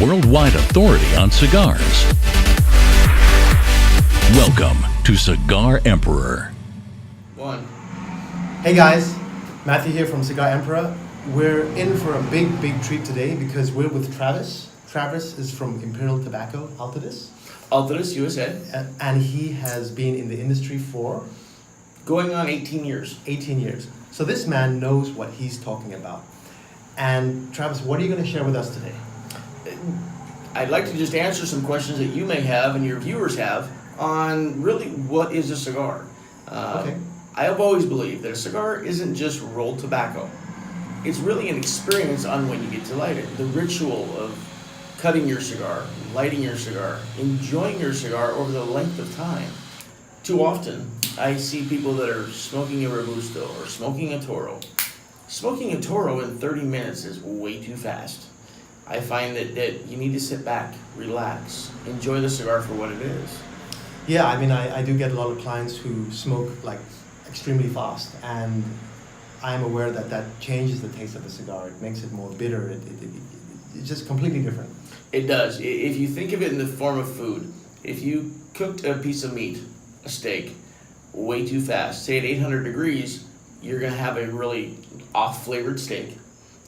worldwide authority on cigars. Welcome to Cigar Emperor. One. Hey guys, Matthew here from Cigar Emperor. We're in for a big treat today because we're with Travis. Travis is from Imperial Tobacco, Altadis. Altadis, U.S.A. And he has been in the industry for Going on 18 years. 18 years. So this man knows what he's talking about. And Travis, what are you going to share with us today? I'd like to just answer some questions that you may have and your viewers have on really what is a cigar. Okay. I have always believed that a cigar isn't just rolled tobacco. It's really an experience on when you get to light it. The ritual of cutting your cigar, lighting your cigar, enjoying your cigar over the length of time. Too often, I see people that are smoking a Robusto or smoking a Toro. Smoking a Toro in 30 minutes is way too fast. I find that you need to sit back, relax, enjoy the cigar for what it is. Yeah, I mean, I do get a lot of clients who smoke like extremely fast, and I'm aware that that changes the taste of the cigar. It makes it more bitter. It's just completely different. It does. If you think of it in the form of food, if you cooked a piece of meat, a steak, way too fast, say at 800 degrees, you're going to have a really off-flavored steak.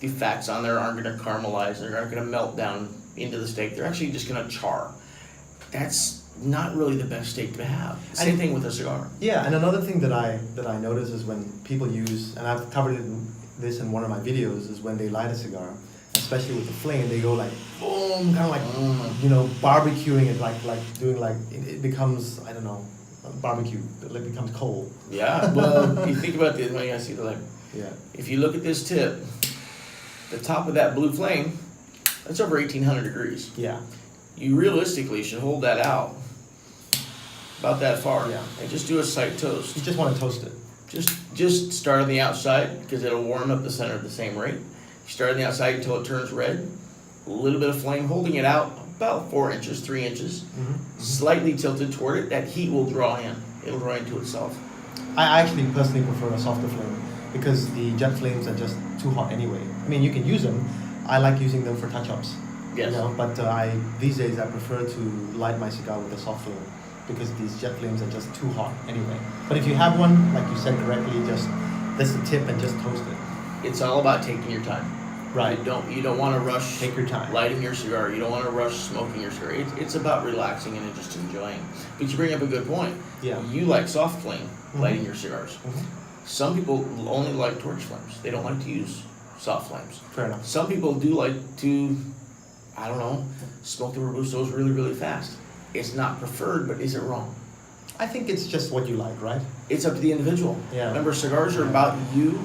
The fats on there aren't going to caramelize. They're not going to melt down into the steak. They're actually just going to char. That's not really the best steak to have. Same thing with a cigar. Yeah, and another thing that I notice is when people use, and I've covered this in one of my videos, is when they light a cigar, especially with the flame, they go like boom, kind of like barbecuing it, like doing like it becomes, I don't know, barbecue. It becomes coal. Yeah, well, you think about this. I see Yeah. if you look at this tip, the top of that blue flame, that's over 1800 degrees. Yeah. You realistically should hold that out about that far. Yeah. And just do a slight toast. You just want to toast it. Just start on the outside because it'll warm up the center at the same rate. You start on the outside until it turns red. A little bit of flame, holding it out about 4 inches, 3 inches, slightly tilted toward it. That heat will draw in. It'll draw into itself. I actually personally prefer a softer flame because the jet flames are just too hot anyway. I mean, you can use them. I like using them for touch-ups. Yes. But these days I prefer to light my cigar with a soft flame because these jet flames are just too hot anyway. But if you have one, like you said correctly, that's the tip and just toast it. It's all about taking your time. Right. You don't want to rush. Take your time. Lighting your cigar. You don't want to rush smoking your cigar. It's about relaxing and just enjoying. But you bring up a good point. Yeah. You like soft flame lighting your cigars. Some people only like torch flames. They don't like to use soft flames. Fair enough. Some people do like to, I don't know, smoke the Robustos really, really fast. It's not preferred, but is it wrong? I think it's just what you like, right? It's up to the individual. Yeah. Remember, cigars are about you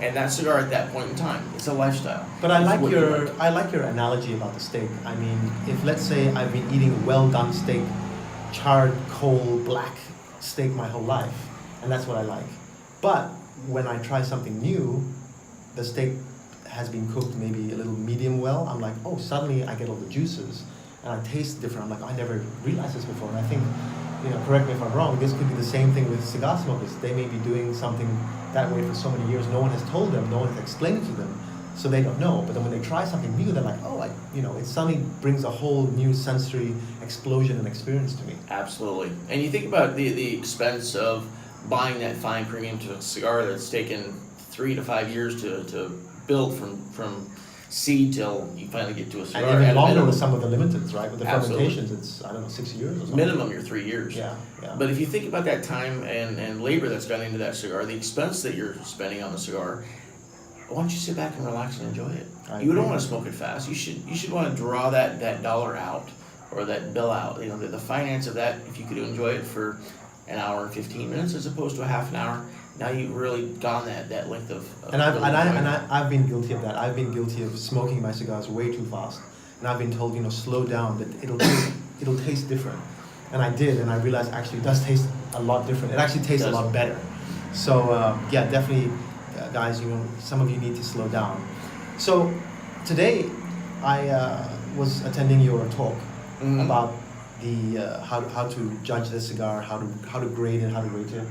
and that cigar at that point in time. It's a lifestyle. But I It's like what you like. I like your analogy about the steak. I mean, if let's say I've been eating well done steak, charred, coal, black steak my whole life, and that's what I like. But when I try something new, the steak has been cooked maybe a little medium well, I'm like, oh, suddenly I get all the juices and I taste different. I'm like, I never realized this before. And I think, correct me if I'm wrong, this could be the same thing with cigar smokers. They may be doing something that way for so many years. No one has told them, no one has explained it to them, so they don't know. But then when they try something new, they're like, oh, it suddenly brings a whole new sensory explosion and experience to me. Absolutely. And you think about the expense of buying that fine premium to a cigar that's taken 3 to 5 years to build from seed till you finally get to a cigar. And even longer minimum, with some of the limiteds, right? With the Absolutely. fermentations, it's, I don't know, 6 years or something. minimum, you're 3 years. Yeah. But if you think about that time and labor that's gone into that cigar, the expense that you're spending on the cigar, why don't you sit back and relax and enjoy it? You don't want to smoke it fast. You should want to draw that dollar out or that bill out. The finance of that, if you could enjoy it for an hour and 15 minutes as opposed to a half an hour, now you've really gone that length of And I've been guilty of that. I've been guilty of smoking my cigars way too fast, and I've been told, slow down, that it'll taste different. And I did, and I realized actually it does taste a lot different. It actually tastes a lot better. So yeah, definitely, guys, some of you need to slow down. So today, I was attending your talk about the how to judge the cigar, how to grade it, how to rate it.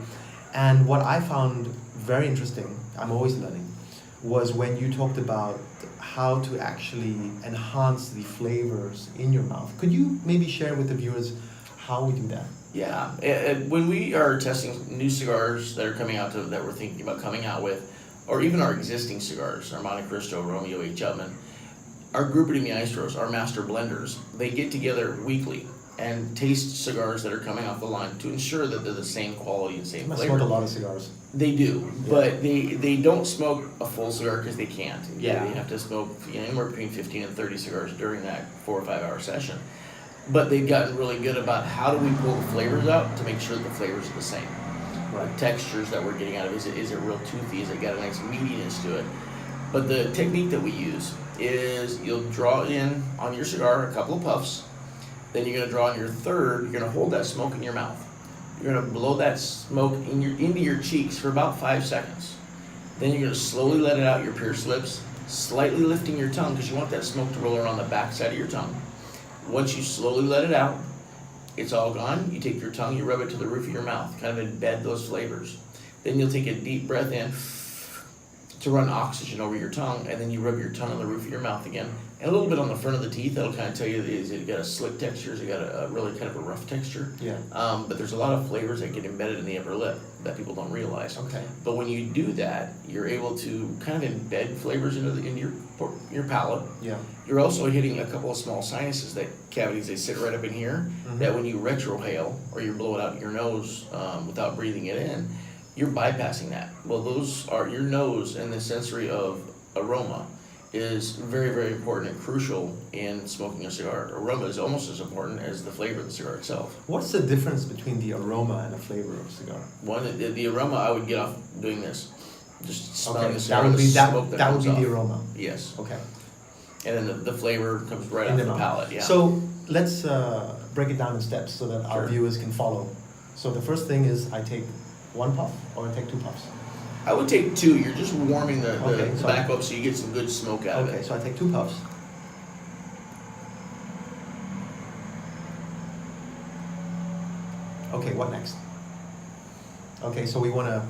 And what I found very interesting, I'm always learning, was when you talked about how to actually enhance the flavors in your mouth. Could you maybe share with the viewers how we do that? Yeah, when we are testing new cigars that are coming out that we're thinking about coming out with, or even our existing cigars, our Monte Cristo, Romeo H. Upmann, our Grupo de Maestros, our master blenders, they get together weekly and taste cigars that are coming off the line to ensure that they're the same quality and same I flavor. smoke a lot of cigars. They do, but they don't smoke a full cigar because they can't. Yeah. They have to smoke anywhere between 15 and 30 cigars during that 4 or 5 hour session. But they've gotten really good about how do we pull the flavors out to make sure the flavors are the same. Right. Textures that we're getting out of it, is it real toothy? Is it got a nice meatiness to it? But the technique that we use is you'll draw in on your cigar a couple of puffs, then you're gonna draw in your third, you're gonna hold that smoke in your mouth. You're gonna blow that smoke into your cheeks for about 5 seconds. Then you're gonna slowly let it out your pierced lips, slightly lifting your tongue because you want that smoke to roll around the back side of your tongue. Once you slowly let it out, it's all gone. You take your tongue, you rub it to the roof of your mouth, kind of embed those flavors. Then you'll take a deep breath in to run oxygen over your tongue, and then you rub your tongue on the roof of your mouth again. And a little bit on the front of the teeth, that'll kind of tell you, is it got a slick texture, is it got a really kind of a rough texture? Yeah. But there's a lot of flavors that get embedded in the upper lip that people don't realize. Okay. But when you do that, you're able to kind of embed flavors into your palate. Yeah. You're also hitting a couple of small sinuses, that cavities, they sit right up in here, that when you retrohale or you blow it out your nose without breathing it in, you're bypassing that. Well, those are your nose, and the sensory of aroma is very, very important and crucial in smoking a cigar. Aroma is almost as important as the flavor of the cigar itself. What's the difference between the aroma and the flavor of a cigar? One, the aroma, I would get off doing this. Just smelling the cigar, that would be the that. smoke That would comes be off. the aroma. Yes. Okay. And then the flavor comes right In off the the mouth. palate, yeah. So let's break it down in steps so that our Sure. viewers can follow. So the first thing is I take 1 puff or I take 2 puffs. I would take 2. You're just warming the Okay, so- tobacco up so you get some good smoke out of Okay, it. so I take 2 puffs. Okay, what next? Okay, so we want to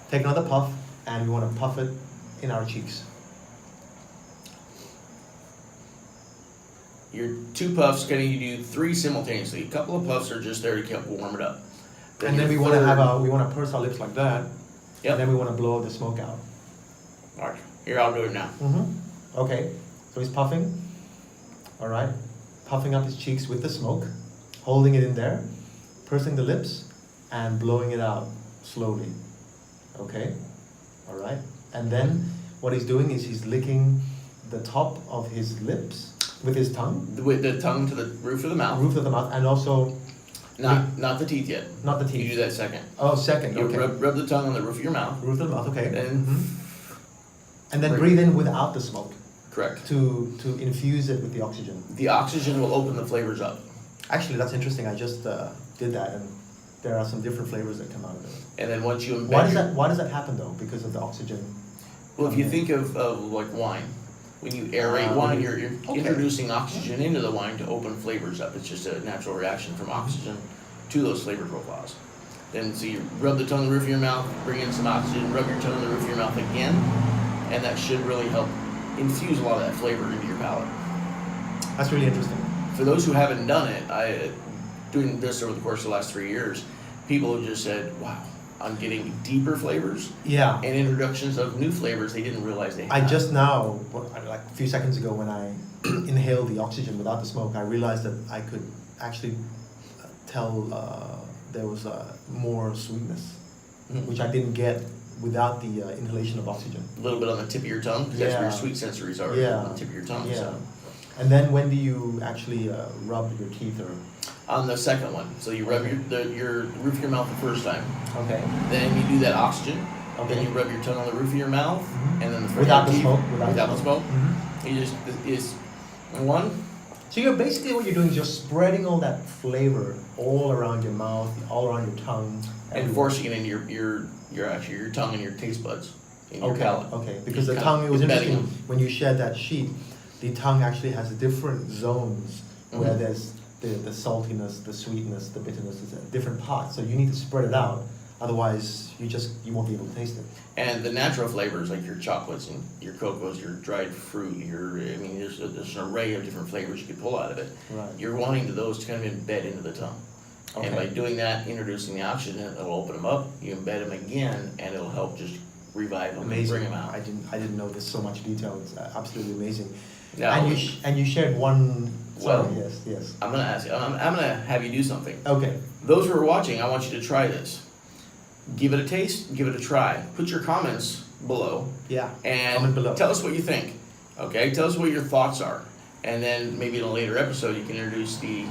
take another puff and we want to puff it in our cheeks. Your 2 puffs, can you do 3 simultaneously? A couple of puffs are just there to keep warm it up. And then we your want to third- we want to purse our lips like that. Yep. And then we want to blow the smoke out. All right, here, I'll do it now. Okay, so he's puffing. All right, puffing up his cheeks with the smoke, holding it in there, pursing the lips, and blowing it out slowly. Okay, all right. And then what he's doing is he's licking the top of his lips with his tongue, With the tongue to the roof of the mouth. roof of the mouth, and also Not the teeth yet. not the You teeth. do that second. Oh, second. You Okay. rub the tongue on the roof of your mouth. Roof of the mouth. Okay. And And then breathe. breathe in without the smoke correct. to infuse it with the oxygen. The oxygen will open the flavors up. Actually, that's interesting. I just did that, and there are some different flavors that come out of it. And then once you embed Why does that happen though? Because of the oxygen. Well, if you think of like wine, when you aerate wine, you're okay. introducing oxygen into the wine to open flavors up. It's just a natural reaction from oxygen to those flavor profiles. Then so you rub the tongue on the roof of your mouth, bring in some oxygen, rub your tongue on the roof of your mouth again, and that should really help infuse a lot of that flavor into your palate. That's really interesting. For those who haven't done it, doing this over the course of the last 3 years, people have just said, wow, I'm getting deeper flavors Yeah. and introductions of new flavors they didn't realize they had. I just now, like a few seconds ago, when I inhaled the oxygen without the smoke, I realized that I could actually tell there was more sweetness, which I didn't get without the inhalation of oxygen. A little bit on the tip of your tongue, because that's where your Yeah. sweet sensories are, Yeah. on the tip of your tongue. Yeah. So. And then when do you actually rub your teeth or? On the second one, so you rub your roof of your mouth the first time, Okay. then you do that oxygen, Okay. then you rub your tongue on the roof of your mouth, Mhm. and then the front Without of the your smoke, teeth, without the without the smoke. Mhm. You just is one. So you're basically what you're doing is you're spreading all that flavor all around your mouth, all around your tongue, And everywhere. forcing it into your tongue and your taste buds in your Okay, palate. okay. Because the Kind tongue, of it was embedding interesting when you shared that sheet. The tongue actually has different zones where Mhm. there's the saltiness, the sweetness, the bitterness is at different parts. So you need to spread it out Otherwise, you won't be able to taste it. And the natural flavors, like your chocolates and your cocos, your dried fruit, there's an array of different flavors you could pull out of it. Right. You're wanting those to kind of embed into the tongue. Okay. And by doing that, introducing the oxygen, it'll open them up, you embed them again, and it'll help just revive them and bring them out. I didn't know there's so much detail. It's absolutely amazing. Now, And you shared one. Sorry, Well, yes. I'm gonna ask you, I'm gonna have you do something. Okay. Those who are watching, I want you to try this. Give it a taste, give it a try. Put your comments below. Yeah. And comment below. tell us what you think. Okay, tell us what your thoughts are. And then maybe in a later episode you can introduce the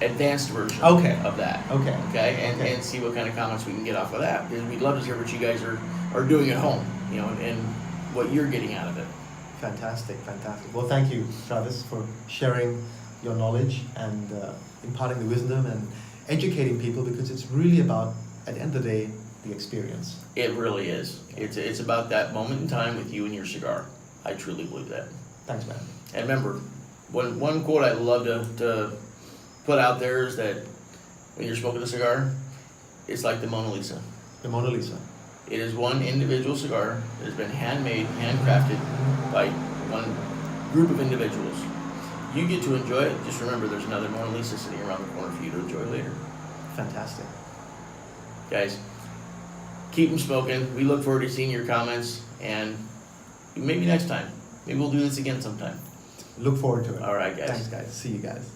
advanced version Okay. of that. Okay. Okay, Okay. and see what kind of comments we can get off of that. Because we'd love to hear what you guys are doing at home, and what you're getting out of it. Fantastic. Well, thank you, Travis, for sharing your knowledge and imparting the wisdom and educating people, because it's really about, at the end of the day, the experience. It really is. It's about that moment in time with you and your cigar. I truly believe that. Thanks, man. And remember, one quote I love to put out there is that when you're smoking a cigar, it's like the Mona Lisa. The Mona Lisa. It is one individual cigar that has been handmade, handcrafted by one group of individuals. You get to enjoy it. Just remember, there's another Mona Lisa sitting around the corner for you to enjoy later. Fantastic. Guys, keep them smoking. We look forward to seeing your comments, and maybe next time. Maybe we'll do this again sometime. Look forward to it. All right, guys. Thanks, guys. See you guys.